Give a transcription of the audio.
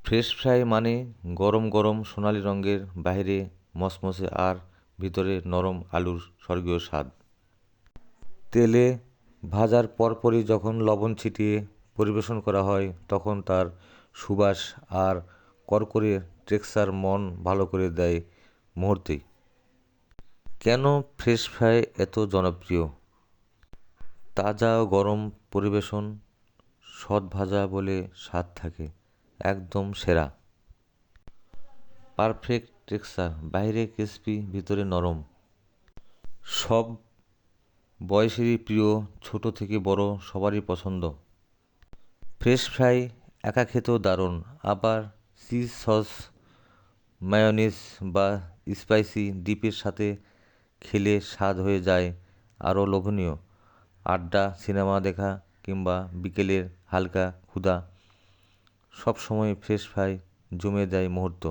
Fresh fry মানে গরম গরম সোনালি রঙের, বাইরে মচমচে আর ভিতরে নরম আলুর স্বর্গীয় স্বাদ। তেলে ভাজার পরপরই যখন লবণ ছিটিয়ে পরিবেশন করা হয় তখন তার সুবাস আর কড়কড়ে টেক্সচার মন ভালো করে দেয় মুহূর্তেই। কেন ফ্রেশ ফ্রাই এত জনপ্রিয়? তাজা ও গরম পরিবেশন, সৎ ভাজা বলে স্বাদ থাকে একদম সেরা। পারফেক্ট টেক্সচার, বাইরে ক্রিস্পি ভিতরে নরম। সব বয়সেরই প্রিয়, ছোট থেকে বড় সবারই পছন্দ। ফ্রেশ ফ্রাই একা খেতেও দারুণ, আবার চিজ সস, মায়োনিজ বা স্পাইসি ডিপের সাথে খেলে স্বাদ হয়ে যায় আরও লোভনীয়। আড্ডা, সিনেমা দেখা কিংবা বিকেলের হালকা ক্ষুধা, সব সময় ফ্রেশ ফ্রাই জমে দেয় মুহূর্ত।